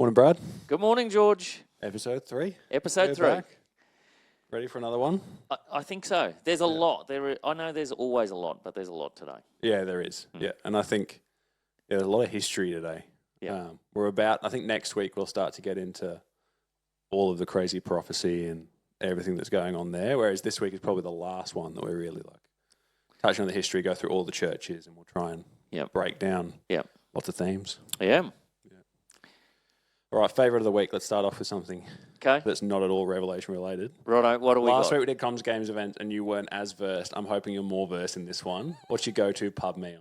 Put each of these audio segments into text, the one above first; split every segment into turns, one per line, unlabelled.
Morning, Brad.
Good morning, George.
Episode 3.
Episode
We're
3.
back. Ready for another one?
I think so. There's a lot. I know there's always a lot, but there's a lot today.
Yeah, there is. Yeah, and I think there's a lot of history today.
Yeah.
I think next week we'll start to get into all of the crazy prophecy and everything that's going on there, whereas this week is probably the last one that we're really touch on the history, go through all the churches, and we'll try and break down lots of themes.
Yeah.
All right, favourite of the week. Let's start off with something
Okay.
that's not at all Revelation related.
Righto, what do we
Last
got?
week we did Comms Games event and you weren't as versed. I'm hoping you're more versed in this one. What's your go-to pub meal?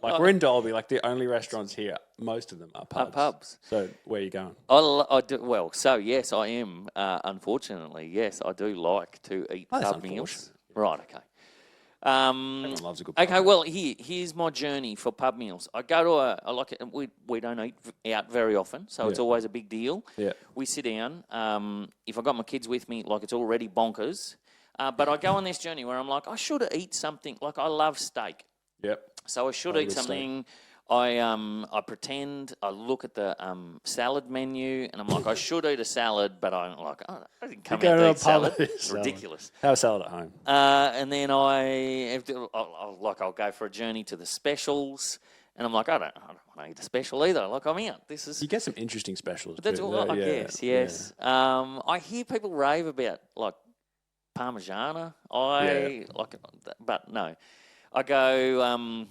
We're in Dalby, the only restaurants here, most of them are pubs. So where are you going?
I do, well, so yes, I am. Unfortunately, yes, I do like to eat pub meals. Right, okay.
Everyone loves a good pub.
Okay, well, here's my journey for pub meals. I go to we don't eat out very often, so it's always a big deal.
Yeah.
We sit down. If I got my kids with me, it's already bonkers. But I go on this journey where I'm like, I should eat something. I love steak.
Yep.
So I should eat something. I pretend, I look at the salad menu and I'm like, I should eat a salad, but I'm like, I didn't come out to eat salad. It's ridiculous.
Have a salad at home.
And then I'll go for a journey to the specials and I'm like, I don't want to eat a special either. I'm out.
You get some interesting specials.
But that's all I guess, yes. Yeah. I hear people rave about Parmigiana. But no. I go,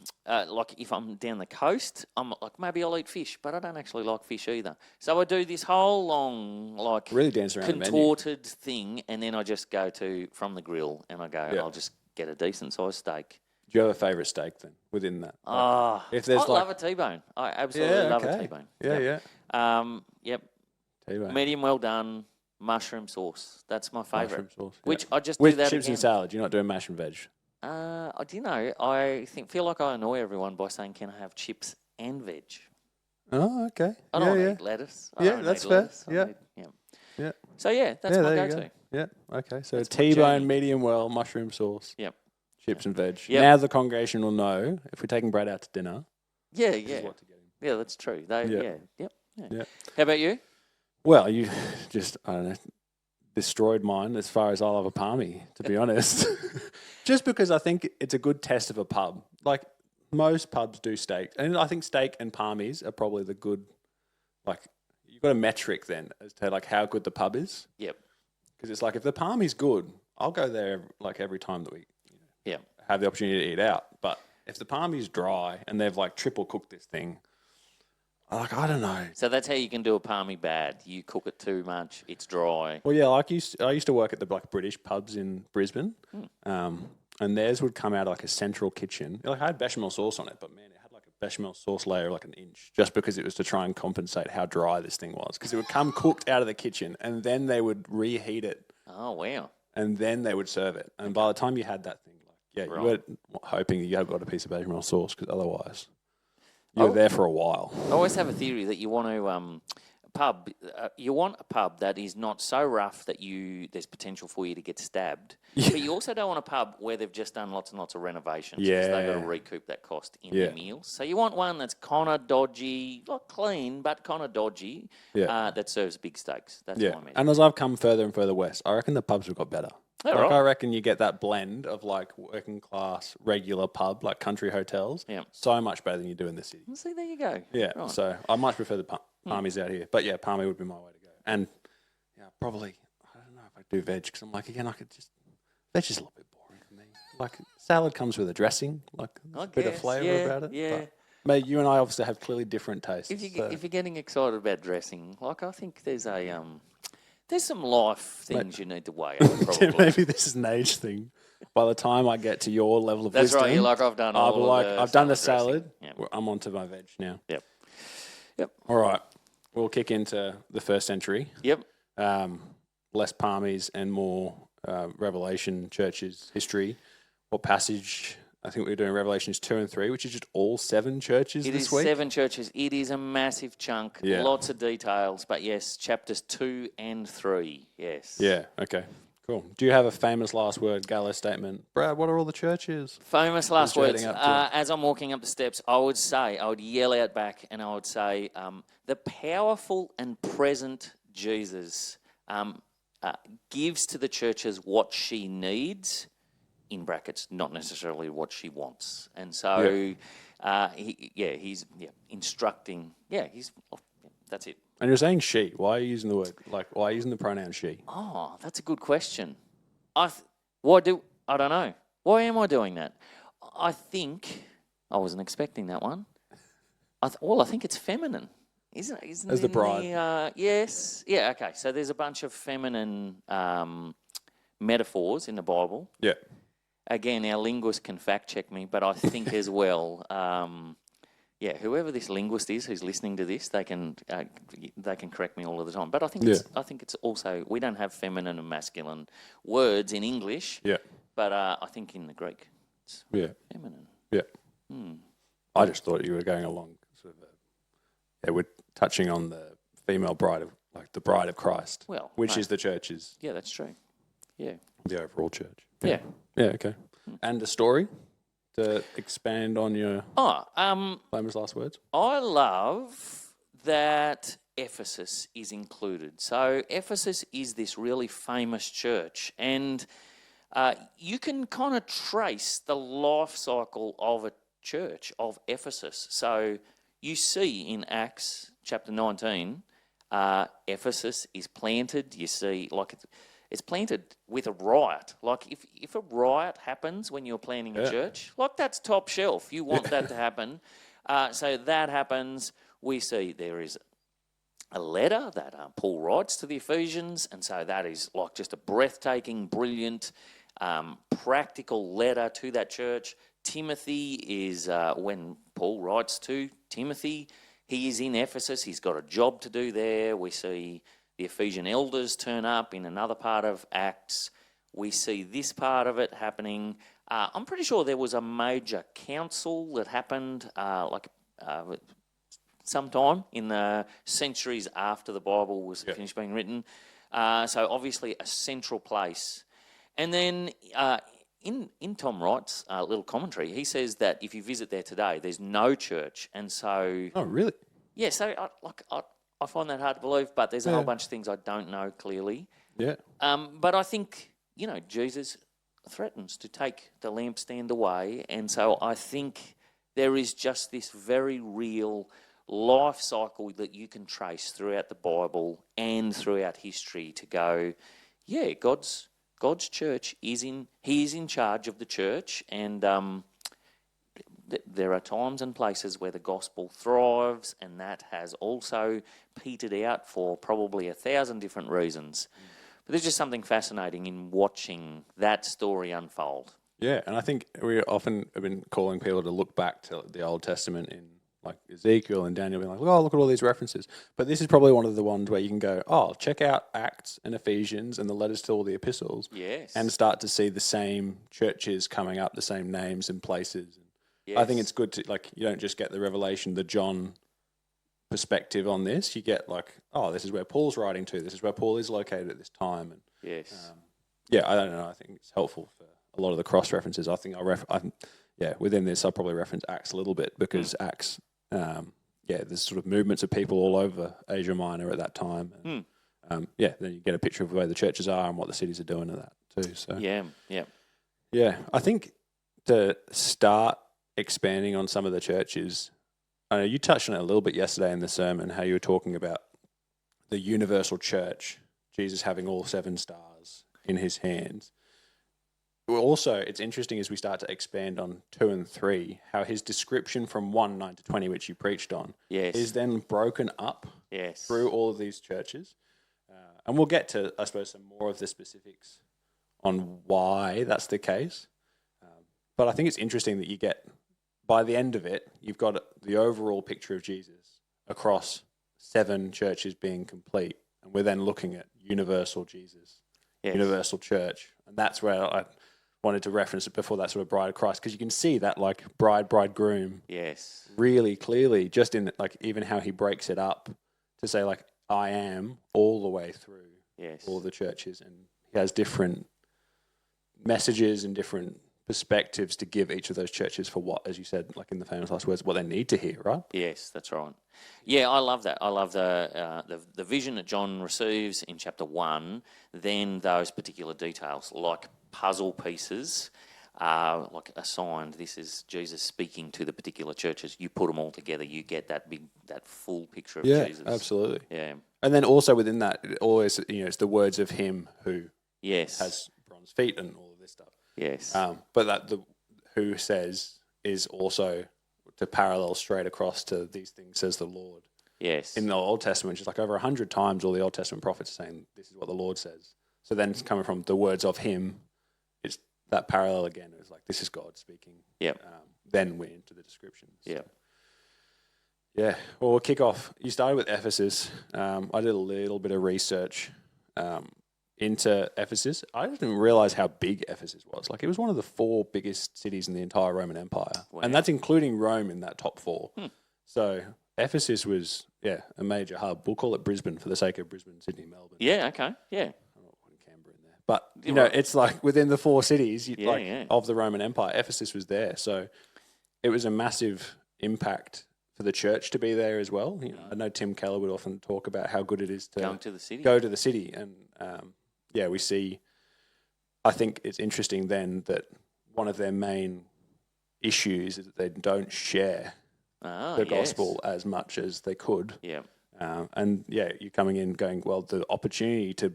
if I'm down the coast, I'm maybe I'll eat fish, but I don't actually like fish either. So I do this whole long,
really dance around
contorted thing, and then I just go from the grill, and I go, I'll just get a decent sized steak.
Do you have a favourite steak then within that?
If there's I love a T-bone. I absolutely love a T-bone. Yep.
T-bone.
Medium well done, mushroom sauce. That's my favourite.
Mushroom sauce.
Which I just
with
do that
chips
again.
and salad. You're not doing mash and veg.
I feel like I annoy everyone by saying, "Can I have chips and veg?"
Oh, okay.
I don't want to eat lettuce.
That's fair.
Yeah. So that's my go-to.
Yeah. Okay. So
That's
T-bone, medium well, mushroom sauce.
Yep.
Chips and veg.
Yep.
Now the congregation will know if we're taking Brad out to dinner.
Yeah.
This is what to get him.
Yeah, that's true. Yep.
Yeah.
How about you?
Well, you just destroyed mine as far as I love a palmy, to be honest. Just because I think it's a good test of a pub. Most pubs do steak. And I think steak and palmies are probably the good, you've got a metric then as to how good the pub is.
Yep.
Because it's if the palmy's good, I'll go there every time that we have the opportunity to eat out. But if the palmy's dry and they've triple cooked this thing, I don't know.
So that's how you can do a palmy bad. You cook it too much, it's dry.
Well, yeah, I used to work at the British pubs in Brisbane, and theirs would come out of a central kitchen. I had bechamel sauce on it, but man, it had a bechamel sauce layer of an inch, just because it was to try and compensate how dry this thing was. Because it would come cooked out of the kitchen, and then they would reheat it.
Oh wow!
And then they would serve it, and by the time you had that thing, you were hoping that you had got a piece of bechamel sauce, because otherwise. You were there for a while.
I always have a theory that you want you want a pub that is not so rough that there's potential for you to get stabbed. Yeah. But you also don't want a pub where they've just done lots and lots of renovations because they've got to recoup that cost in their meals. So you want one that's kind of dodgy, not clean, but kind of dodgy, that serves big steaks. That's what I mean.
And as I've come further and further west, I reckon the pubs have got better. I reckon you get that blend of working class, regular pub, country hotels. Yeah. So much better than you do in the city.
Well, see, there you go.
Yeah. Right. So I much prefer the palmies out here. But yeah, palmy would be my way to go. And probably, I don't know if I do veg because I'm again, I could just, veg is a little bit boring for me. Salad comes with a dressing, a bit of flavour about it. Yeah. But, mate, you and I obviously have clearly different tastes.
If you're getting excited about dressing, I think there's there's some life things you need to weigh up, probably.
Maybe this is an age thing. By the time I get to your level of wisdom...
That's right, you're I've done all
I've done the salad. Yep. I'm on to my veg now.
Yep.
All right. We'll kick into the first century.
Yep.
Less palmies and more Revelation churches history. What passage... I think we're doing Revelations 2 and 3, which is just all 7 churches this week.
It is 7 churches. It is a massive chunk. Yeah. Lots of details. But yes, chapters 2 and 3. Yes.
Yeah. Okay. Cool. Do you have a famous last word, gala statement? Brad, what are all the churches?
Famous last
you're
words.
heading up to?
As I'm walking up the steps, I would yell out back and I would say, the powerful and present Jesus gives to the churches what she needs, in brackets, not necessarily what she wants. And so, he's instructing. That's it.
And you're saying she. Why are you using the word? Like, why are you using the pronoun she?
Oh, that's a good question. I don't know. Why am I doing that? I think I wasn't expecting that one. I think it's feminine, isn't it? Isn't
As the bride.
Yes. Yeah. Okay. So there's a bunch of feminine metaphors in the Bible.
Yeah.
Again, our linguist can fact check me, but I think as well. Whoever this linguist is who's listening to this, they can correct me all of the time. But I think it's also, we don't have feminine and masculine words in English.
Yeah.
But I think in the Greek, it's feminine.
Yeah. I just thought you were going along sort of we're touching on the female bride of, like the bride of Christ.
Well,
which is the church's.
Yeah, that's true. Yeah.
The overall church.
Yeah.
Yeah, okay. And the story? To expand on your famous last words?
I love that Ephesus is included. So Ephesus is this really famous church, and you can kind of trace the life cycle of a church of Ephesus. So you see in Acts chapter 19, Ephesus is planted. You see, like it's planted with a riot. Like if a riot happens when you're planting a church, like that's top shelf. You want that to happen. So that happens. We see there is a letter that Paul writes to the Ephesians, and so that is like just a breathtaking, brilliant, practical letter to that church. Timothy is when Paul writes to Timothy, he is in Ephesus. He's got a job to do there. We see the Ephesian elders turn up in another part of Acts. We see this part of it happening. I'm pretty sure there was a major council that happened sometime in the centuries after the Bible was finished being written. So obviously a central place. And then in Tom Wright's little commentary, he says that if you visit there today, there's no church. And so...
Oh, really?
Yeah, so I find that hard to believe, but there's a whole bunch of things I don't know clearly.
Yeah.
But I think, Jesus threatens to take the lampstand away. And so I think there is just this very real life cycle that you can trace throughout the Bible and throughout history to go, God's church is in charge of the church, and there are times and places where the gospel thrives, and that has also petered out for probably 1,000 different reasons. But there's just something fascinating in watching that story unfold.
Yeah, and I think we often have been calling people to look back to the Old Testament in like Ezekiel and Daniel, being like, oh, look at all these references. But this is probably one of the ones where you can go, oh, check out Acts and Ephesians and the letters to all the epistles.
Yes.
And start to see the same churches coming up, the same names and places.
Yes.
I think it's good to, like, you don't just get the revelation, the John perspective on this. You get like, oh, this is where Paul's writing to. This is where Paul is located at this time. And
yes.
I don't know. I think it's helpful for a lot of the cross references. I think within this, I'll probably reference Acts a little bit because Acts, there's sort of movements of people all over Asia Minor at that time. And, then you get a picture of the way the churches are and what the cities are doing and that too. So yeah. I think to start expanding on some of the churches, I know you touched on it a little bit yesterday in the sermon, how you were talking about the universal church, Jesus having all 7 stars in his hands. Also, it's interesting as we start to expand on 2 and 3, how his description from 1, 9 to 20, which you preached on, is then broken up through all of these churches. And we'll get to, I suppose, some more of the specifics on why that's the case. But I think it's interesting that you get, by the end of it, you've got the overall picture of Jesus across 7 churches being complete. And we're then looking at universal Jesus, universal church. And that's where I wanted to reference it before, that sort of bride of Christ, because you can see that like bridegroom really clearly, just in like even how he breaks it up to say like, I am all the way through all the churches, and he has different messages and different perspectives to give each of those churches for what, as you said, like in the famous last words, what they need to hear, right?
Yes, that's right. Yeah, I love that. I love the vision that John receives in chapter 1, then those particular details, like puzzle pieces, like assigned. This is Jesus speaking to the particular churches. You put them all together, you get that full picture of Jesus.
Yeah, absolutely.
Yeah.
And then also within that, it always, it's the words of him who
Yes.
has bronze feet and all of this stuff.
Yes.
But that the who says is also to parallel straight across to these things says the Lord.
Yes.
In the Old Testament, just like over 100 times, all the Old Testament prophets are saying this is what the Lord says. So then it's coming from the words of him. It's that parallel again. It's like this is God speaking.
Yeah.
Then we're into the descriptions.
Yeah.
Yeah. Well, we'll kick off. You started with Ephesus. I did a little bit of research into Ephesus. I didn't realize how big Ephesus was. Like, it was one of the 4 biggest cities in the entire Roman Empire.
Wow.
And that's including Rome in that top 4. So Ephesus was, a major hub. We'll call it Brisbane for the sake of Brisbane, Sydney, Melbourne.
Yeah, okay, yeah.
I'm not putting Canberra in there. But, it's like within the 4 cities of the Roman Empire, Ephesus was there. So it was a massive impact for the church to be there as well. I know Tim Keller would often talk about how good it is to
Go to the city.
Go to the city. And, we see, I think it's interesting then that one of their main issues is that they don't share the gospel as much as they could.
Yeah.
You're coming in going, well, the opportunity to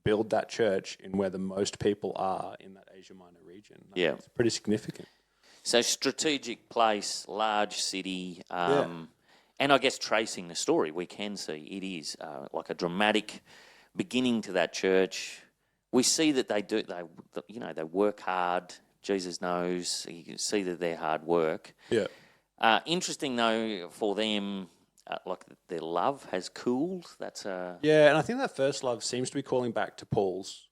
build that church in where the most people are in that Asia Minor region. It's pretty significant.
So strategic place, large city, and I guess tracing the story, we can see it is like a dramatic beginning to that church. We see that they work hard. Jesus knows. You can see that they're hard work.
Yeah.
Interesting though for them, like their love has cooled. That's
and I think that first love seems to be calling back to Paul's,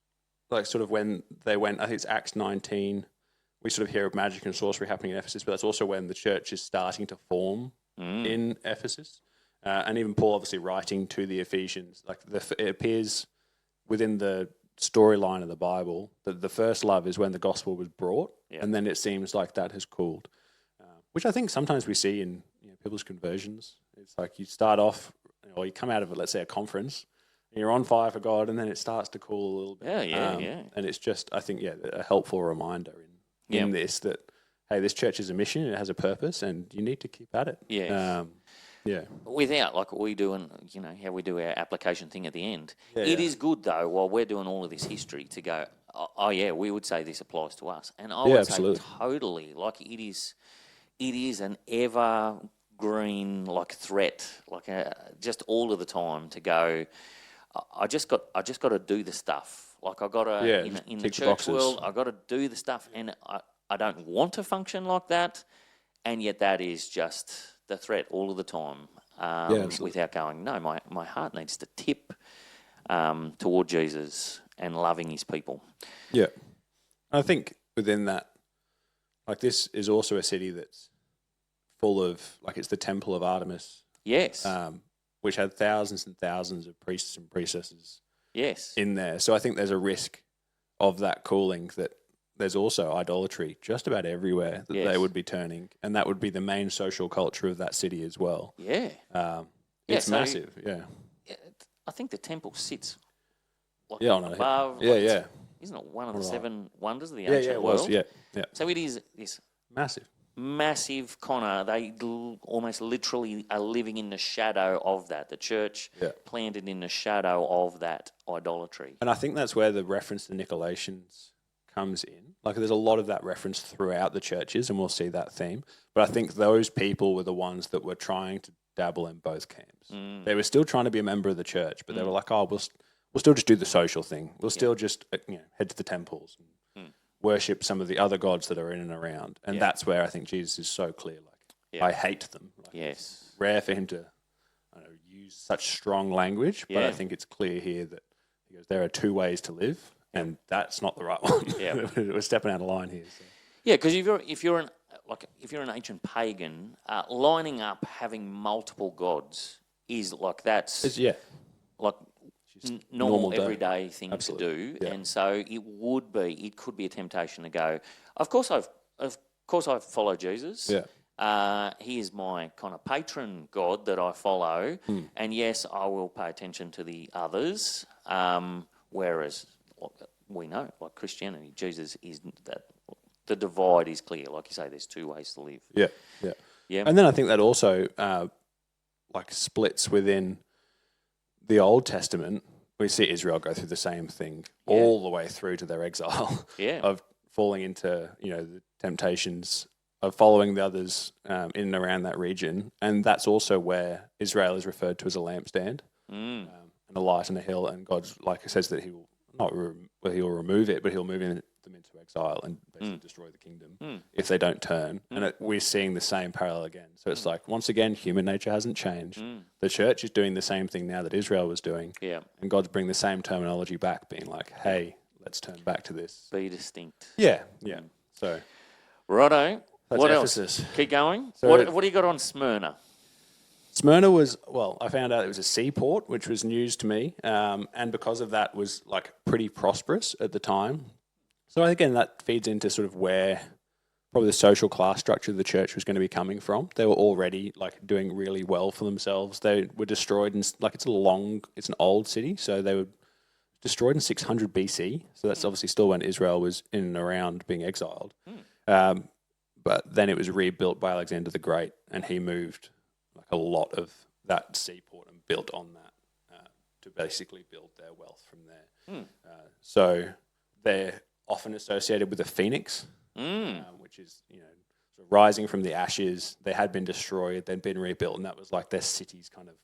like sort of when they went. I think it's Acts 19. We sort of hear of magic and sorcery happening in Ephesus, but that's also when the church is starting to form in Ephesus, and even Paul obviously writing to the Ephesians. Like it appears within the storyline of the Bible that the first love is when the gospel was brought, and then it seems like that has cooled. Which I think sometimes we see in people's conversions. It's like you start off, or you come out of, let's say, a conference, and you're on fire for God, and then it starts to cool a little bit. And it's just, I think, a helpful reminder in this that, hey, this church is a mission, it has a purpose, and you need to keep at it. Without,
like we do, and how we do our application thing at the end. It is good though, while we're doing all of this history, to go, we would say this applies to us, and I would say totally, like it is an evergreen like threat, like just all of the time to go. I just got to do the stuff. Like I got to in the church world, I got to do the stuff, and I don't want to function like that, and yet that is just the threat all of the time. Without going, no, my heart needs to tip toward Jesus and loving His people.
Yeah, I think within that. Like, this is also a city that's full of, like, it's the temple of Artemis.
Yes.
Which had thousands and thousands of priests and priestesses in there. So I think there's a risk of that cooling, that there's also idolatry just about everywhere that they would be turning. And that would be the main social culture of that city as well.
Yeah.
It's massive,
I think the temple sits
above.
Isn't it one of the 7 wonders of the ancient world?
Yeah.
So it is this massive corner. They almost literally are living in the shadow of that. The church planted in the shadow of that idolatry.
And I think that's where the reference to Nicolaitans comes in. Like, there's a lot of that reference throughout the churches, and we'll see that theme. But I think those people were the ones that were trying to dabble in both camps. They were still trying to be a member of the church, but they were like, we'll still just do the social thing. We'll still just head to the temples and worship some of the other gods that are in and around. And that's where I think Jesus is so clear. Like, I hate them. Like, it's rare for him to use such strong language, but I think it's clear here that he goes, there are 2 ways to live, and that's not the right one. We're stepping out of line here. So.
Yeah, because if you're an ancient pagan, lining up having multiple gods is like that's like
just
normal
day.
everyday thing
Absolutely.
to do.
Yeah.
And so it could be a temptation to go, of course I follow Jesus.
Yeah.
He is my kind of patron God that I follow. And yes, I will pay attention to the others. Whereas we know, like Christianity, Jesus is that the divide is clear. Like you say, there's two ways to live.
Yeah. And then I think that also like splits within the Old Testament. We see Israel go through the same thing all the way through to their exile of falling into, the temptations of following the others in and around that region. And that's also where Israel is referred to as a lampstand and a light on a hill. And God, like it says, that he will he'll remove it, but he'll move them into exile and basically destroy the kingdom if they don't turn. And we're seeing the same parallel again. So it's like, once again, human nature hasn't changed. The church is doing the same thing now that Israel was doing.
Yeah.
And God's bringing the same terminology back, being like, hey, let's turn back to this.
Be distinct.
Yeah. So
righto.
that's
What
Ephesus.
else? Keep going.
So
what do you got on Smyrna?
Smyrna was, I found out it was a seaport, which was news to me. And because of that was like pretty prosperous at the time. So again, that feeds into sort of where probably the social class structure of the church was going to be coming from. They were already like doing really well for themselves. They were destroyed in it's an old city. So they were destroyed in 600 BC. So that's obviously still when Israel was in and around being exiled. But then it was rebuilt by Alexander the Great, and he moved like a lot of that seaport and built on that to basically build their wealth from there. So they're often associated with a phoenix, which is sort of rising from the ashes. They had been destroyed, they'd been rebuilt, and that was like their city's kind of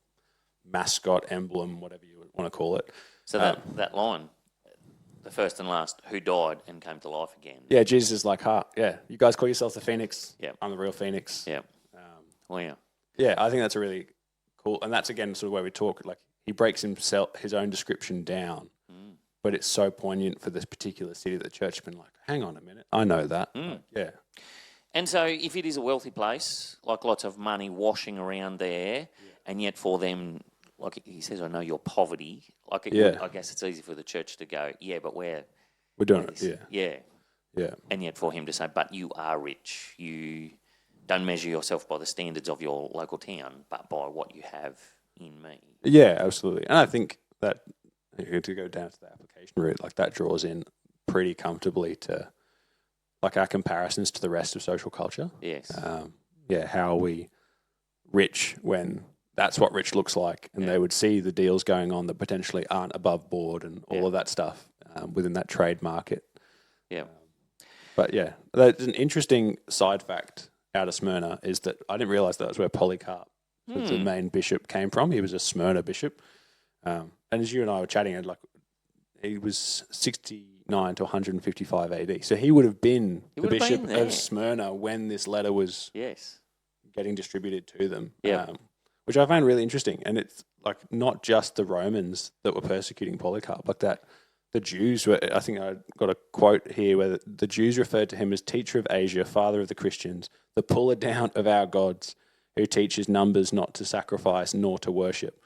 mascot, emblem, whatever you want to call it.
So that line, the first and last, who died and came to life again.
Yeah, Jesus is like, you guys call yourself the phoenix.
Yeah,
I'm the real phoenix.
Yeah. Wow.
Yeah, I think that's a really cool, and that's again sort of where we talk. Like he breaks his own description down, but it's so poignant for this particular city that the church has been like, hang on a minute, I know that. Yeah.
And so, if it is a wealthy place, like lots of money washing around there, and yet for them, like he says, I know your poverty. Like I guess it's easy for the church to go, but we're
doing it. Yeah.
And yet for him to say, but you are rich. You don't measure yourself by the standards of your local town, but by what you have in me.
Yeah, absolutely. And I think that to go down to the application route, like that draws in pretty comfortably to like our comparisons to the rest of social culture.
Yes.
How are we rich when that's what rich looks like, and they would see the deals going on that potentially aren't above board and all of that stuff within that trade market.
Yeah.
But yeah, that's an interesting side fact out of Smyrna is that I didn't realize that was where Polycarp, the main bishop, came from. He was a Smyrna bishop. And as you and I were chatting, he was 69 to 155 AD. So he would have been the bishop of Smyrna when this letter was getting distributed to them, which I find really interesting. And it's like not just the Romans that were persecuting Polycarp, like that the Jews were, I think I got a quote here where the Jews referred to him as teacher of Asia, father of the Christians, the puller down of our gods, who teaches numbers not to sacrifice nor to worship.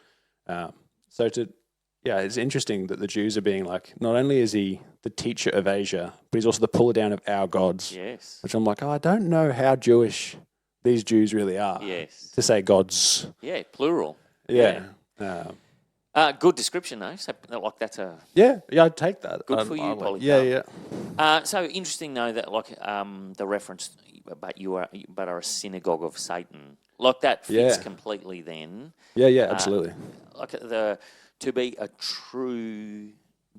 It's interesting that the Jews are being like, not only is he the teacher of Asia, but he's also the puller down of our gods.
Yes.
Which I'm like, I don't know how Jewish these Jews really are.
Yes.
To say gods.
Yeah, plural.
Yeah.
Good description, though. So, like that's a
I'd take that.
Good for you, Polycarp.
Yeah.
So interesting, though, that like the reference, but are a synagogue of Satan. Like that fits completely. Then.
Yeah. Absolutely.
To be a true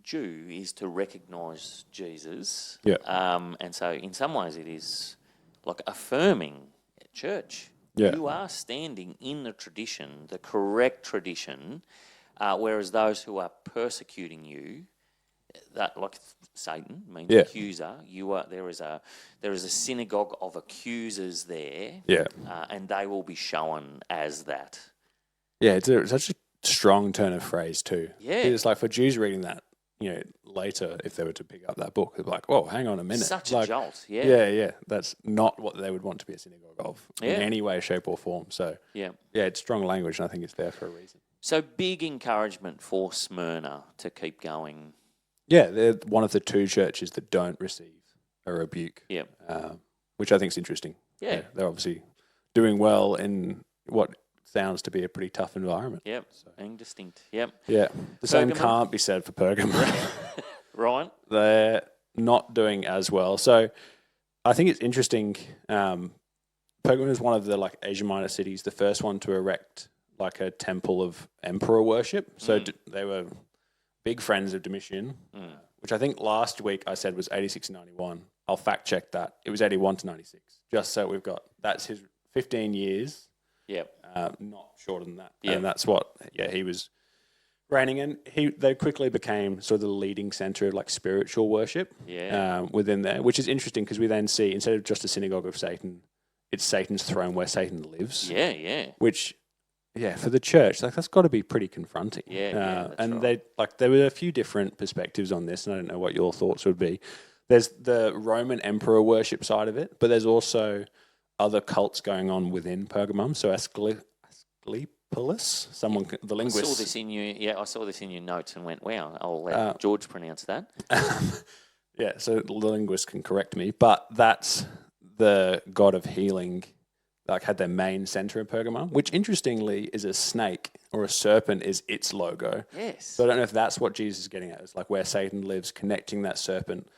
Jew is to recognise Jesus.
Yeah.
And so in some ways it is like affirming church.
Yeah.
You are standing in the tradition, the correct tradition, whereas those who are persecuting you, that like Satan means accuser. There is a synagogue of accusers there.
Yeah.
And they will be shown as that.
Yeah, it's such a strong turn of phrase too.
Yeah.
It's like for Jews reading that, later, if they were to pick up that book, they'd be like, "Whoa, hang on a minute!"
Such a jolt. Yeah.
Yeah. That's not what they would want to be a synagogue of in any way, shape, or form. So, it's strong language, and I think it's there for a reason.
So big encouragement for Smyrna to keep going.
Yeah, they're one of the 2 churches that don't receive a rebuke.
Yep.
Which I think is interesting.
Yeah.
They're obviously doing well in what sounds to be a pretty tough environment.
Yep. So. And distinct. Yep.
Yeah. The same
Pergamum?
can't be said for Pergamum.
Right.
They're not doing as well. So I think it's interesting. Pergamum is one of the like Asia Minor cities, the first one to erect like a temple of emperor worship. So they were big friends of Domitian, which I think last week I said was 86 and 91. I'll fact check that. It was 81 to 96. Just so we've got, that's his 15 years.
Yep.
Not shorter than that.
Yep.
And that's what, he was reigning in. They quickly became sort of the leading center of like spiritual worship within there, which is interesting because we then see, instead of just a synagogue of Satan, it's Satan's throne where Satan lives.
Yeah, yeah.
Which, for the church, like that's got to be pretty confronting.
Yeah,
and right. There were a few different perspectives on this, and I don't know what your thoughts would be. There's the Roman emperor worship side of it, but there's also other cults going on within Pergamum. So Asclepius, the linguist.
I saw this in your notes and went, wow, I'll let George pronounce that.
So the linguist can correct me, but that's the god of healing, like had their main center in Pergamum, which interestingly is a snake or a serpent is its logo.
Yes.
So I don't know if that's what Jesus is getting at. It's like where Satan lives, connecting that serpent.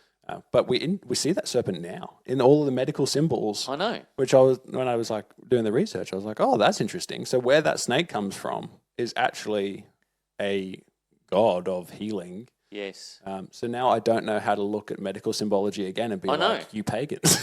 But we see that serpent now in all of the medical symbols.
I know.
Which when I was like doing the research, I was like, oh, that's interesting. So where that snake comes from is actually a god of healing.
Yes.
So now I don't know how to look at medical symbology again and be like, you pagans.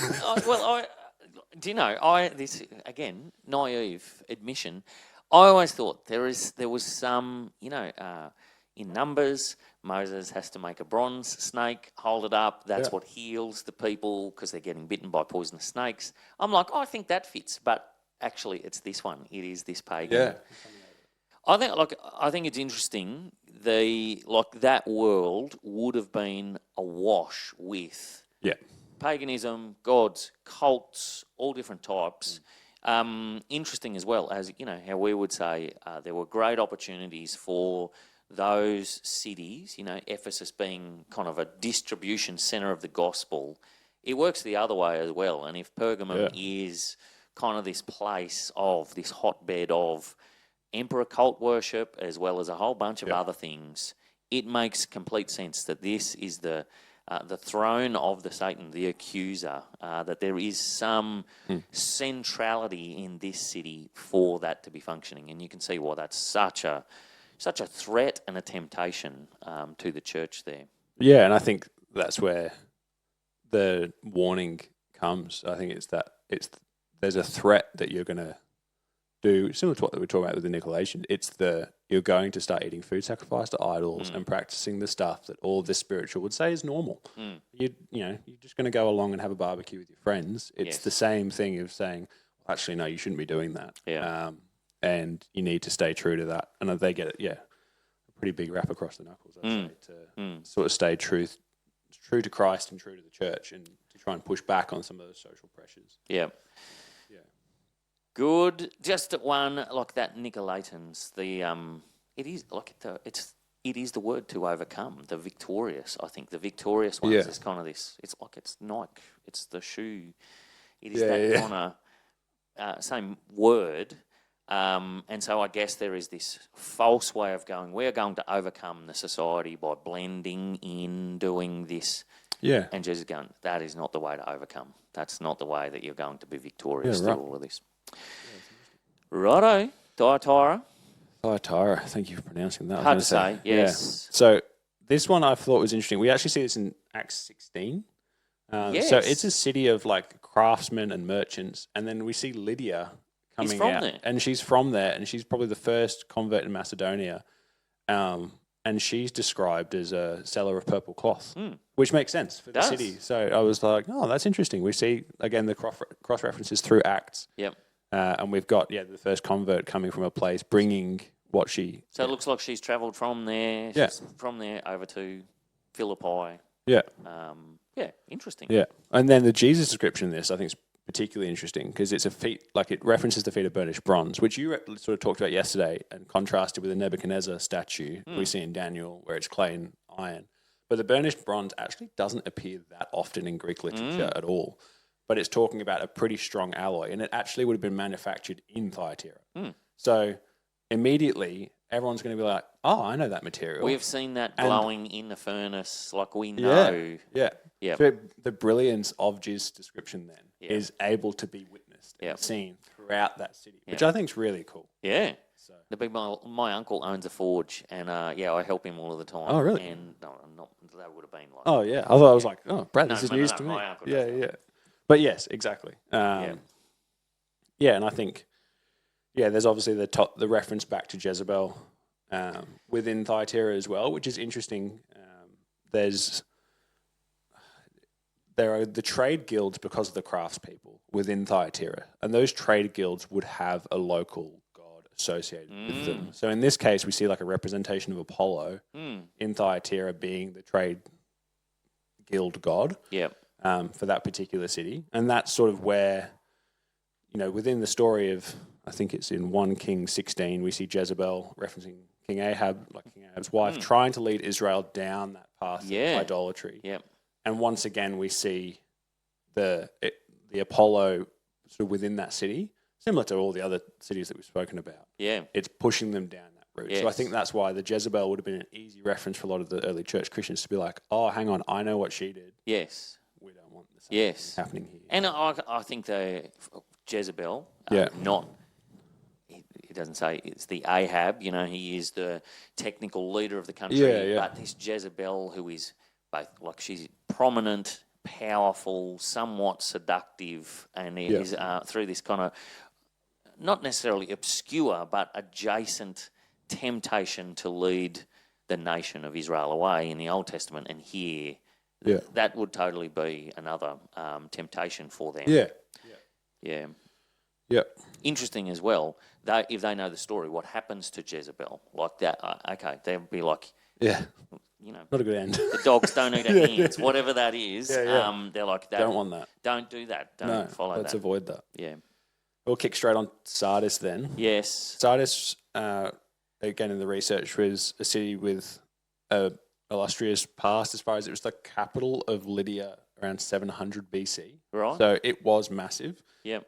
This again, naive admission. I always thought there was some, in Numbers, Moses has to make a bronze snake, hold it up. That's what heals the people because they're getting bitten by poisonous snakes. I'm like, I think that fits, but actually, it's this one. It is this pagan. Yeah.
I think it's interesting. That world would have been awash with paganism, gods, cults, all different types. Interesting as well as how we would say there were great opportunities for those cities, Ephesus being kind of a distribution center of the gospel. It works the other way as well. And if Pergamum is kind of this place of this hotbed of emperor cult worship as well as a whole bunch of other things, it makes complete sense that this is the throne of the Satan, the accuser, that there is some centrality in this city for that to be functioning. And you can see why that's such a threat and a temptation to the church there.
Yeah, and I think that's where the warning comes. I think there's a threat that you're going to do, similar to what we were talking about with the Nicolaitans. You're going to start eating food sacrificed to idols and practicing the stuff that all of this spiritual would say is normal. You're just going to go along and have a barbecue with your friends. It's the same thing of saying, well, actually, no, you shouldn't be doing that.
Yeah.
And you need to stay true to that. And they get it, a pretty big rap across the knuckles, I'd say, to sort of stay true to Christ and true to the church and to try and push back on some of those social pressures.
Yeah.
Yeah.
Good. Just one, like that Nicolaitans, it is the word to overcome, the victorious. I think the victorious ones is kind of this, it's like it's Nike, it's the shoe. It is kind of same word. And so I guess there is this false way of going, we're going to overcome the society by blending in, doing this.
Yeah.
And Jesus going, that is not the way to overcome. That's not the way that you're going to be victorious through all of this. Righto, Thyatira.
Thyatira, thank you for pronouncing that.
Hard to say, yes.
Yeah. So this one I thought was interesting. We actually see this in Acts 16. So it's a city of like craftsmen and merchants. And then we see Lydia coming out.
There.
And she's from there, and she's probably the first convert in Macedonia. And she's described as a seller of purple cloth, which makes sense for the city. So I was like, oh, that's interesting. We see, again, the cross references through Acts.
Yep.
And we've got, the first convert coming from a place, bringing what she...
So it looks like she's travelled from there. She's from there over to Philippi.
Yeah.
Interesting.
Yeah. And then the Jesus description of this, I think, is particularly interesting because it's a feat, like it references the feat of burnished bronze, which you sort of talked about yesterday and contrasted with the Nebuchadnezzar statue we see in Daniel where it's clay and iron. But the burnished bronze actually doesn't appear that often in Greek literature at all. But it's talking about a pretty strong alloy, and it actually would have been manufactured in Thyatira. So immediately, everyone's going to be like, oh, I know that material.
We've seen that glowing in the furnace, like we know.
Yeah. So the brilliance of Jiz's description then is able to be witnessed and seen throughout that city, which I think is really cool.
Yeah. So. My uncle owns a forge, and I help him all of the time.
Oh, really?
And that would have been like.
Oh, yeah. I thought I was like, oh, Brad, this is news to me.
My uncle
Yeah. But yes, exactly. And I think, there's obviously the reference back to Jezebel within Thyatira as well, which is interesting. There are the trade guilds because of the craftspeople within Thyatira, and those trade guilds would have a local god associated with them. So in this case, we see like a representation of Apollo in Thyatira being the trade guild god for that particular city. And that's sort of where, within the story of, I think it's in 1 Kings 16, we see Jezebel referencing King Ahab, like King Ahab's wife, trying to lead Israel down that path of idolatry. And once again, we see the Apollo sort of within that city, similar to all the other cities that we've spoken about. Yeah, it's pushing them down that route. Yes. So I think that's why the Jezebel would have been an easy reference for a lot of the early church Christians to be like, oh, hang on, I know what she did. Yes. We don't want the same thing happening here.
And I think the Jezebel, not... He doesn't say it's the Ahab, he is the technical leader of the country, but this Jezebel who is both, like she's prominent, powerful, somewhat seductive, and is through this kind of, not necessarily obscure, but adjacent temptation to lead the nation of Israel away in the Old Testament, and here, that would totally be another temptation for them. Yeah. Interesting as well. If they know the story, what happens to Jezebel? Like that, they'll be like,
not a good end.
The dogs don't eat our hands, whatever that is. They're like,
don't want that.
Don't do that. Don't follow that.
Let's avoid that.
Yeah.
We'll kick straight on Sardis then.
Yes.
Sardis, again in the research, was a city with a illustrious past as far as it was the capital of Lydia around 700 BC.
Right.
So it was massive.
Yep.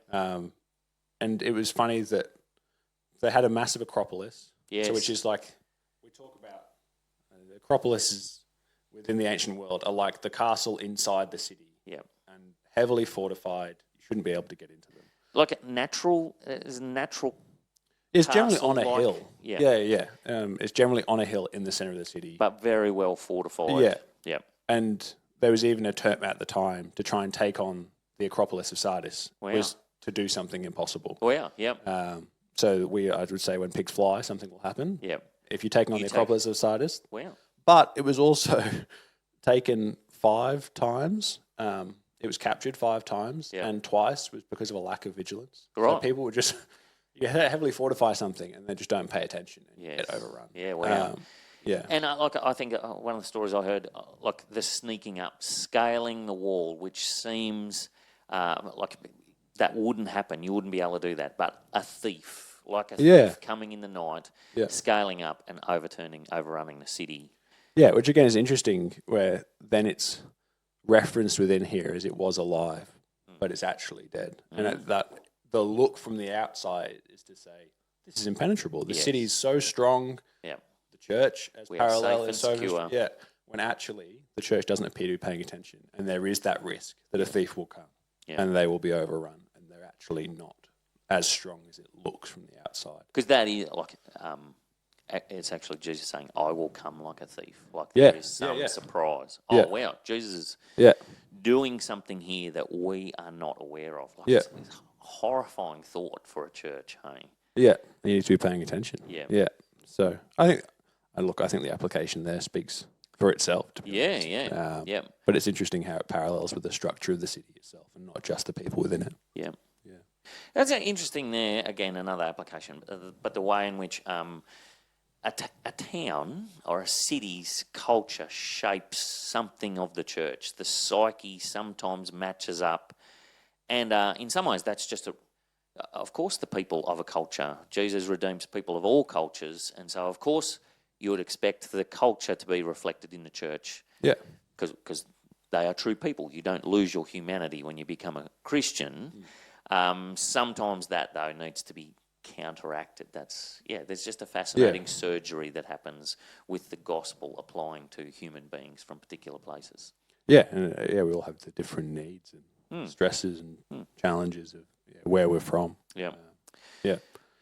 And it was funny that they had a massive Acropolis.
Yes.
So which is like, we talk about, the Acropolises within the ancient world are like the castle inside the city.
Yep.
And heavily fortified. You shouldn't be able to get into them.
Like it's
generally on a hill.
Yeah.
It's generally on a hill in the center of the city.
But very well fortified. Yeah.
And there was even a term at the time to try and take on the Acropolis of Sardis.
Wow.
Was to do something impossible.
Wow, yep.
So I would say when pigs fly, something will happen.
Yep.
If you're taking on the Acropolis of Sardis.
Wow.
But it was also taken 5 times. It was captured 5 times, and twice was because of a lack of vigilance.
Right.
So people would just heavily fortify something and they just don't pay attention and get overrun.
Yeah, wow. And I think one of the stories I heard, like the sneaking up, scaling the wall, which seems like that wouldn't happen. You wouldn't be able to do that. But a thief, thief coming in the night, scaling up and overrunning the city.
Yeah, which again is interesting, where then it's referenced within here as it was alive, but it's actually dead. And that the look from the outside is to say, this is impenetrable. The city is so strong. Yeah. The church as parallel is so secure. When actually the church doesn't appear to be paying attention, and there is that risk that a thief will come and they will be overrun, and they're actually not as strong as it looks from the outside.
Because that is like, it's actually Jesus saying, I will come like a thief. Like there is some surprise. Oh, wow, Jesus is doing something here that we are not aware of. Like it's a horrifying thought for a church, hey?
Yeah, you need to be paying attention.
Yeah.
So I think the application there speaks for itself. To be honest. But it's interesting how it parallels with the structure of the city itself and not just the people within it.
Yeah. That's interesting there. Again, another application, but the way in which a town or a city's culture shapes something of the church. The psyche sometimes matches up And in some ways, that's just of course, the people of a culture. Jesus redeems people of all cultures, and so of course you would expect the culture to be reflected in the church.
Yeah.
Because they are true people. You don't lose your humanity when you become a Christian. Sometimes that, though, needs to be counteracted. There's just a fascinating surgery that happens with the gospel applying to human beings from particular places.
Yeah, and we all have the different needs and stresses and challenges of where we're from.
Yeah.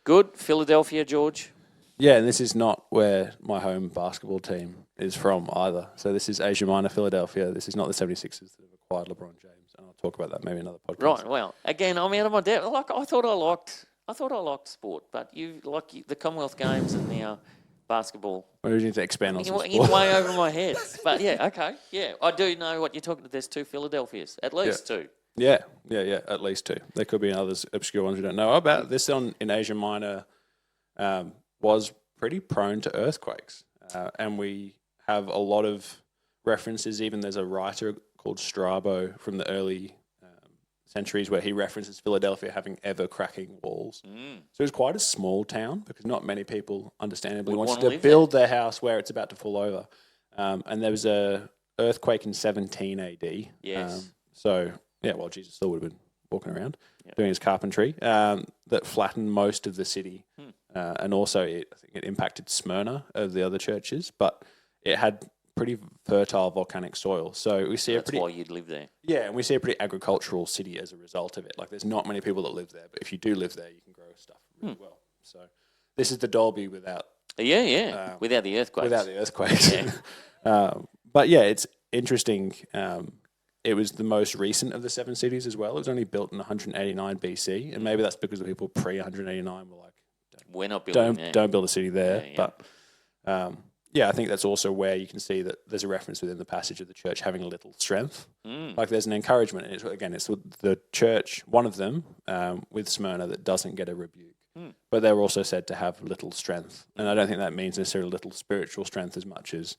Good.
Philadelphia, George.
Yeah, and this is not where my home basketball team is from either. So this is Asia Minor, Philadelphia. This is not the 76ers that have acquired LeBron James. And I'll talk about that maybe another podcast.
Right. Well, again, I'm out of my depth. Like I thought I liked sport, but the Commonwealth Games and now basketball.
What do you need to expand on some sport?
You're way over my head. But okay. Yeah, I do know what you're talking about. There's 2 Philadelphias, at least 2.
Yeah, at least 2. There could be others obscure ones we don't know about. This in Asia Minor was pretty prone to earthquakes. And we have a lot of references. Even there's a writer called Strabo from the early centuries where he references Philadelphia having ever-cracking walls. So it's quite a small town because not many people, understandably, wanted to build their house where it's about to fall over. And there was a earthquake in 17 AD.
Yes.
While Jesus still would have been walking around doing his carpentry, that flattened most of the city. And also, I think it impacted Smyrna of the other churches, but it had pretty fertile volcanic soil. So we see
That's why you'd live there.
Yeah, and we see a pretty agricultural city as a result of it. Like, there's not many people that live there, but if you do live there, you can grow stuff really well. So this is the Dolby without...
without the earthquakes.
Without the earthquakes. But it's interesting. It was the most recent of the 7 cities as well. It was only built in 189 BC, and maybe that's because the people pre-189 were like,
we're not building there.
Don't build a city there. But I think that's also where you can see that there's a reference within the passage of the church having a little strength. Like, there's an encouragement. It's the church, one of them, with Smyrna, that doesn't get a rebuke. But they're also said to have little strength. And I don't think that means necessarily little spiritual strength as much as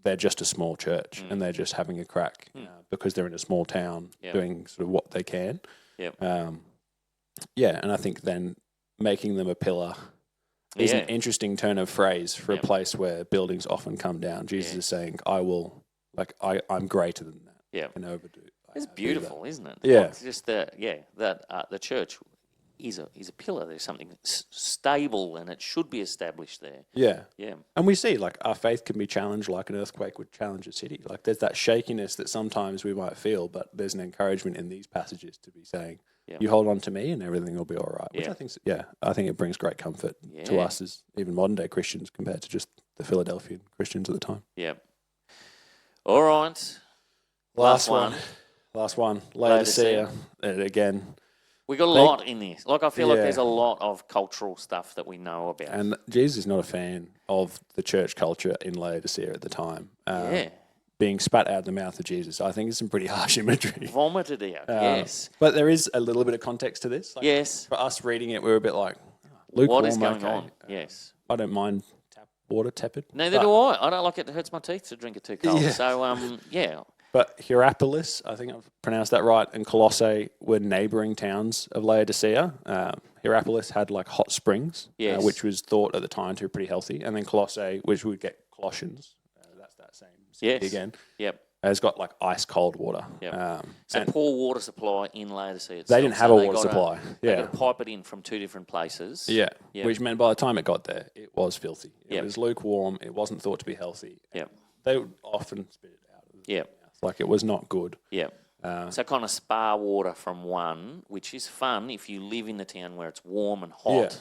they're just a small church and they're just having a crack because they're in a small town doing sort of what they can. And I think then making them a pillar is an interesting turn of phrase for a place where buildings often come down. Jesus is saying, I'm greater than that.
Yeah.
And overdo.
It's beautiful, isn't it?
Yeah.
It's just that the church is a pillar. There's something stable and it should be established there.
Yeah.
Yeah.
And we see, like, our faith can be challenged like an earthquake would challenge a city. Like, there's that shakiness that sometimes we might feel, but there's an encouragement in these passages to be saying, you hold on to me and everything will be all right. Which I think it brings great comfort to us as even modern day Christians compared to just the Philadelphian Christians at the time.
Yeah. All right.
Last one. Laodicea. Again.
We got a lot in this. Like, I feel like there's a lot of cultural stuff that we know about.
And Jesus is not a fan of the church culture in Laodicea at the time. Being spat out of the mouth of Jesus, I think, is some pretty harsh imagery.
Vomited out, yes.
But there is a little bit of context to this. Like,
yes.
For us reading it, we were a bit like, lukewarm.
What is going on? Yes.
I don't mind water tepid.
Neither do I. I don't like it. It hurts my teeth to drink it too cold.
Yeah.
So,
But Hierapolis, I think I've pronounced that right, and Colossae were neighbouring towns of Laodicea. Hierapolis had like hot springs, which was thought at the time to be pretty healthy. And then Colossae, which would get Colossians, that's that same city again.
Yep.
Has got like ice cold water.
Yep. So poor water supply in Laodicea itself.
They didn't have a water supply.
They got to pipe it in from 2 different places.
Yeah. Which meant by the time it got there, it was filthy. It was lukewarm. It wasn't thought to be healthy. They would often spit it out.
Yeah.
Like, it was not good.
Yeah. So kind of spa water from one, which is fun if you live in the town where it's warm and hot,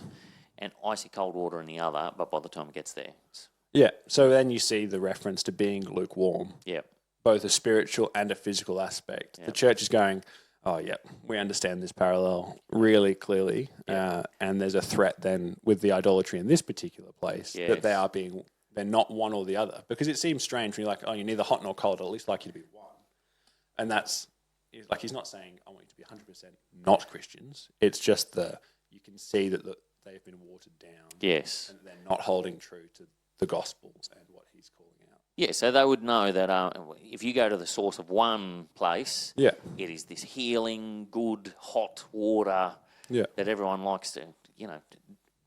and icy cold water in the other, but by the time it gets there.
So then you see the reference to being lukewarm.
Yeah.
Both a spiritual and a physical aspect. The church is going, we understand this parallel really clearly. And there's a threat then with the idolatry in this particular place that they're not one or the other. Because it seems strange when you're like, you're neither hot nor cold, I'd at least like you to be one. And that's, like, he's not saying, I want you to be 100% not Christians. It's just you can see that they've been watered down.
Yes.
And they're not holding true to the gospel and what he's calling out.
Yeah, so they would know that if you go to the source of one place,
Yeah.
it is this healing, good, hot water
Yeah.
that everyone likes to,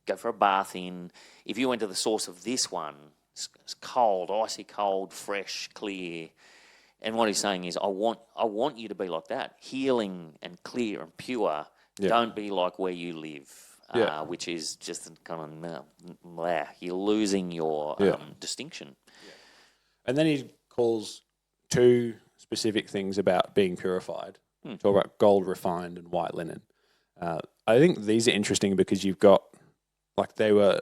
go for a bath in. If you went to the source of this one, it's cold, icy cold, fresh, clear. And what he's saying is, I want you to be like that, healing and clear and pure.
Yeah.
Don't be like where you live, which is just kind of you're losing your distinction.
And then he calls two specific things about being purified. Talk about gold refined and white linen. I think these are interesting because you've got, they were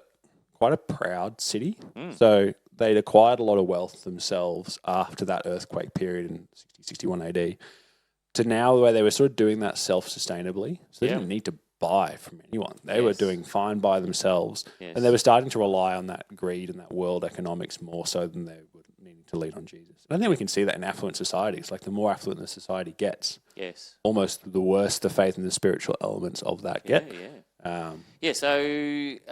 quite a proud city. So they'd acquired a lot of wealth themselves after that earthquake period in 60, 61 AD to now where they were sort of doing that self-sustainably. So they didn't need to buy from anyone. They were doing fine by themselves. Yes. And they were starting to rely on that greed and that world economics more so than they were needing to lean on Jesus. And I think we can see that in affluent societies. Like the more affluent the society gets, almost the worse the faith and the spiritual elements of that get.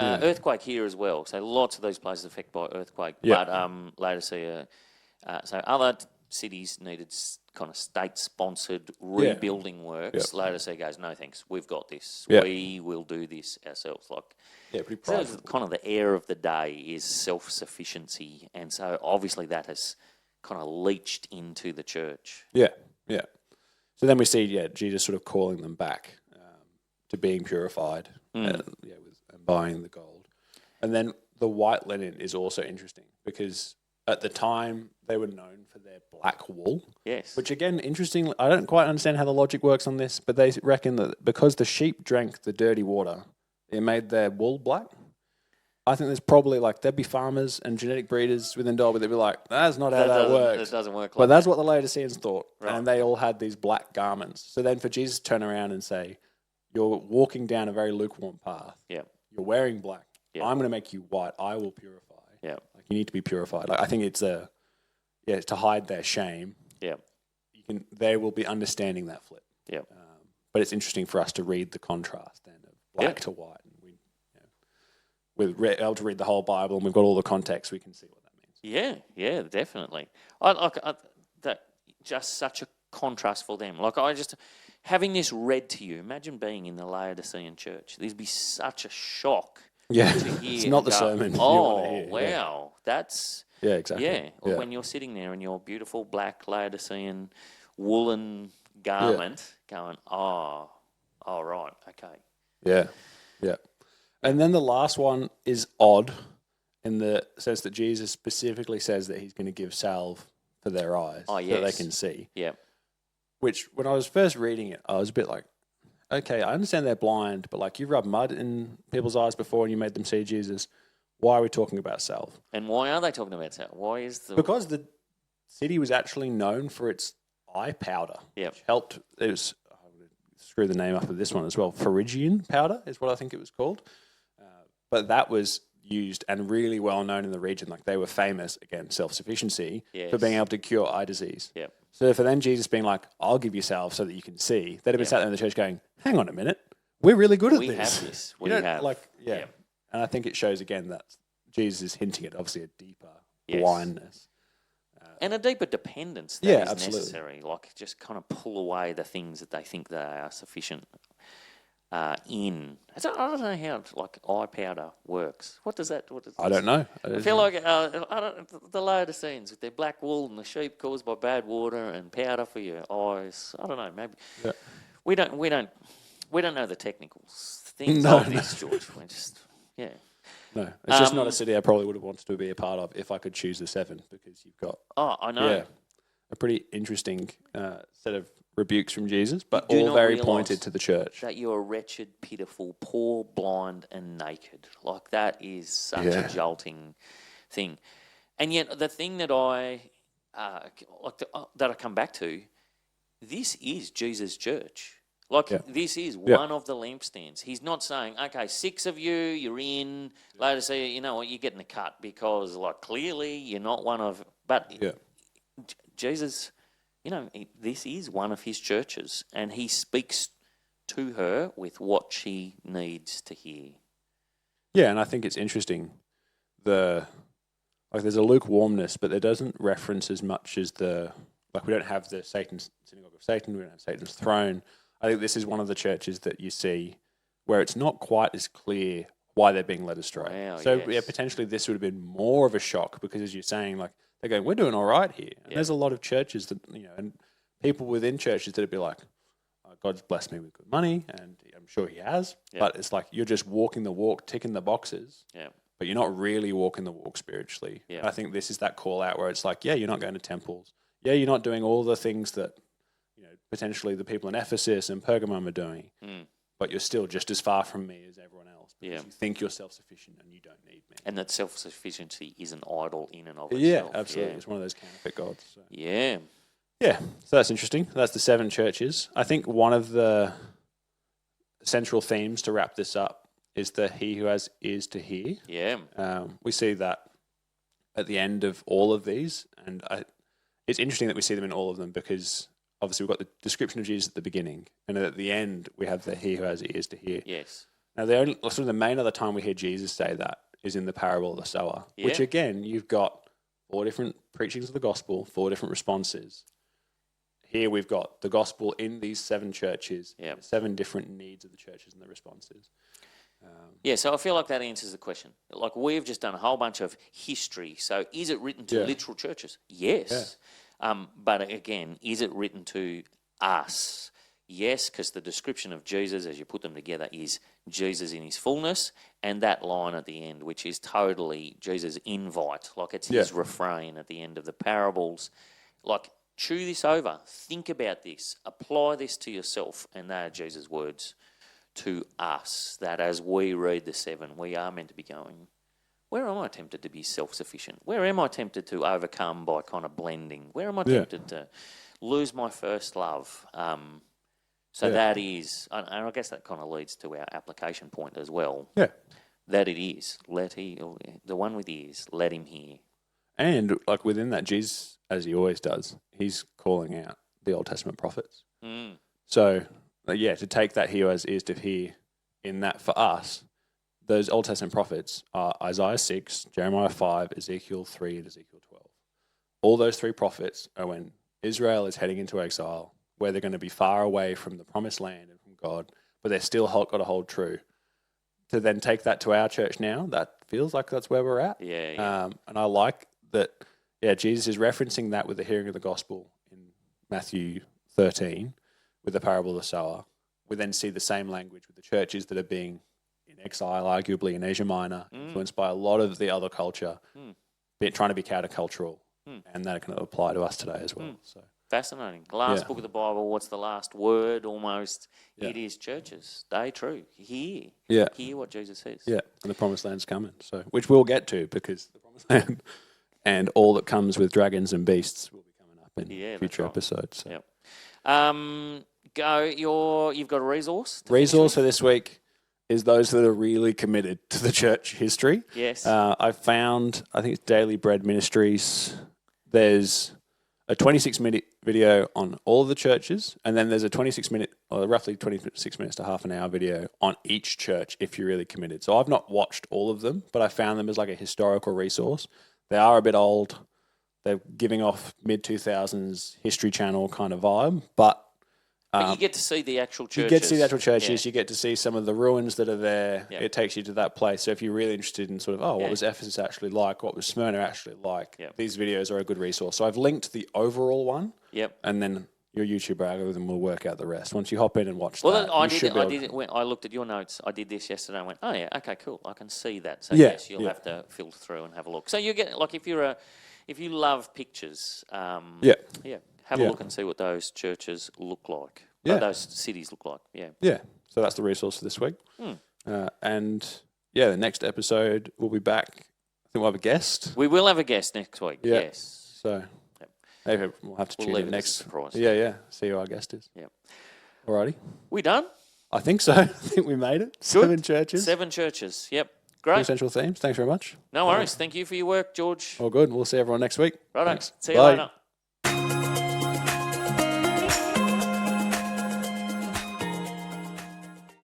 Earthquake here as well. So lots of those places affected by earthquake. But Laodicea, so other cities needed kind of state-sponsored rebuilding works. Laodicea goes, no thanks, we've got this. We will do this ourselves.
Pretty prideful.
So kind of the air of the day is self-sufficiency, and so obviously that has kind of leached into the church.
So then we see, Jesus sort of calling them back to being purified and buying the gold. And then the white linen is also interesting because at the time they were known for their black wool.
Yes.
Which again, interesting. I don't quite understand how the logic works on this, but they reckon that because the sheep drank the dirty water, it made their wool black. I think there's probably there'd be farmers and genetic breeders within Dalby that'd be like, that's not how that works.
It doesn't work
But that's what the Laodiceans thought. Right. And they all had these black garments. So then for Jesus to turn around and say, you're walking down a very lukewarm path.
Yeah.
You're wearing black. Yeah. I'm going to make you white. I will purify.
Yeah.
You need to be purified. I think it's to hide their shame.
Yeah.
They will be understanding that flip.
Yeah.
But it's interesting for us to read the contrast then of black to white. And we're able to read the whole Bible and we've got all the context. We can see what that means.
Yeah, definitely. That just such a contrast for them. Having this read to you, imagine being in the Laodicean church. There'd be such a shock to hear.
It's not the sermon you
want
to hear.
Wow. That's...
Yeah, exactly.
Yeah. Or when you're sitting there in your beautiful black Laodicean woolen garment going, right, okay.
Yeah. And then the last one is odd in the sense that Jesus specifically says that he's going to give salve for their eyes so that they can see.
Yeah.
Which, when I was first reading it, I was a bit like, okay, I understand they're blind, but you've rubbed mud in people's eyes before and you made them see Jesus. Why are we talking about salve?
And why are they talking about salve? Why is
Because the city was actually known for its eye powder.
Yeah.
Which helped. It was, I'm going to screw the name up of this one as well. Phrygian powder is what I think it was called. But that was used and really well known in the region. They were famous, again, self-sufficiency, for being able to cure eye disease.
Yep.
So for then Jesus being like, I'll give you salve so that you can see, they'd have been sat there in the church going, hang on a minute, we're really good at this.
We have this.
We have. And I think it shows again that Jesus is hinting at obviously a deeper blindness.
And a deeper dependence that is necessary. Just kind of pull away the things that they think they are sufficient in. I don't know how eye powder works. What does that?
I don't know.
I feel like the Laodiceans with their black wool and the sheep caused by bad water and powder for your eyes. I don't know. Maybe we don't know the technical things of this, George. We're just
No, it's just not a city I probably would have wanted to be a part of if I could choose the seven, because you've got
I know
a pretty interesting set of rebukes from Jesus, but all very pointed to the church.
That you are wretched, pitiful, poor, blind, and naked. That is such a jolting thing. And yet, the thing that I come back to, this is Jesus' church. This is one of the lampstands. He's not saying, okay, 6 of you, you're in. Laodicea, you know what, you're getting a cut because, clearly you're not one of. But Jesus, this is one of his churches, and he speaks to her with what she needs to hear.
Yeah, and I think it's interesting the like there's a lukewarmness, but there doesn't reference as much as we don't have the Satan's synagogue of Satan, we don't have Satan's throne. I think this is one of the churches that you see where it's not quite as clear why they're being led astray.
Wow,
So
yes.
yeah, potentially this would have been more of a shock because, as you're saying, like they're going, we're doing all right here. And there's a lot of churches that, and people within churches that'd be like, oh, God's blessed me with good money, and I'm sure He has.
Yeah.
But it's like you're just walking the walk, ticking the boxes.
Yeah.
But you're not really walking the walk spiritually.
Yeah.
And I think this is that call out where it's like, yeah, you're not going to temples. Yeah, you're not doing all the things that potentially the people in Ephesus and Pergamum are doing. But you're still just as far from me as everyone else because you think you're self-sufficient and you don't need me.
And that self-sufficiency is an idol in and of itself.
Yeah, absolutely. It's one of those counterfeit gods. So.
Yeah.
Yeah, so that's interesting. That's the 7 churches. I think one of the central themes to wrap this up is the he who has ears to hear.
Yeah.
We see that at the end of all of these, and it's interesting that we see them in all of them because obviously we've got the description of Jesus at the beginning, and at the end we have the he who has ears to hear.
Yes.
Now, the main other time we hear Jesus say that is in the parable of the sower, which again, you've got 4 different preachings of the gospel, 4 different responses. Here we've got the gospel in these 7 churches, 7 different needs of the churches and the responses.
So I feel like that answers the question. Like we've just done a whole bunch of history. So is it written to literal churches? Yes. But again, is it written to us? Yes, because the description of Jesus, as you put them together, is Jesus in his fullness, and that line at the end, which is totally Jesus' invite, like it's his refrain at the end of the parables. Like, chew this over, think about this, apply this to yourself, and they are Jesus' words to us, that as we read the 7, we are meant to be going, where am I tempted to be self-sufficient? Where am I tempted to overcome by kind of blending? Where am I tempted to lose my first love? That is, and I guess that kind of leads to our application point as well. Yeah. That it is, the one with ears, let him hear.
And like within that, Jesus, as he always does, he's calling out the Old Testament prophets. So, to take that he who has ears to hear in that for us, those Old Testament prophets are Isaiah 6, Jeremiah 5, Ezekiel 3, and Ezekiel 12. All those 3 prophets are when Israel is heading into exile, where they're going to be far away from the promised land and from God, but they're still got to hold true. To then take that to our church now, that feels like that's where we're at. And I like that, Jesus is referencing that with the hearing of the gospel in Matthew 13 with the parable of the sower. We then see the same language with the churches that are being in exile, arguably in Asia Minor, influenced by a lot of the other culture, trying to be countercultural, and that can apply to us today as well. So
fascinating. Last book of the Bible, what's the last word almost? It is churches. Stay true. Hear. Hear what Jesus says. Yeah,
and the promised land's coming, so which we'll get to because the promised land and all that comes with dragons and beasts will be coming up in future episodes. So.
You've got a resource?
Resource for this week is those that are really committed to the church history.
Yes.
I think it's Daily Bread Ministries. There's a 26-minute video on all of the churches, and then there's a 26-minute, or roughly 26 minutes to half an hour video on each church if you're really committed. So I've not watched all of them, but I found them as like a historical resource. They are a bit old. They're giving off mid-2000s History Channel kind of vibe, but
you get to see the actual churches.
You get to see the actual churches. You get to see some of the ruins that are there. It takes you to that place. So if you're really interested in sort of, what was Ephesus actually like? What was Smyrna actually like? These videos are a good resource. So I've linked the overall one. And then your YouTube algorithm will work out the rest. Once you hop in and watch that,
I looked at your notes. I did this yesterday and went, oh, yeah, okay, cool. I can see that. So, yes, you'll have to filter through and have a look. So you get, like, if you love pictures, have a look and see what those churches look like. What those cities look like. Yeah.
So that's the resource for this week. And the next episode we'll be back. I think we'll have a guest.
We will have a guest next week. Yes.
So maybe we'll have to tune in next.
Surprise.
See who our guest is.
Yeah.
Alrighty.
We done?
I think so. I think we made it. 7 churches.
7 churches. Yep. Great.
Central themes. Thanks very much.
No worries. Thank you for your work, George.
All good. We'll see everyone next week.
Right.
Thanks.
See you later.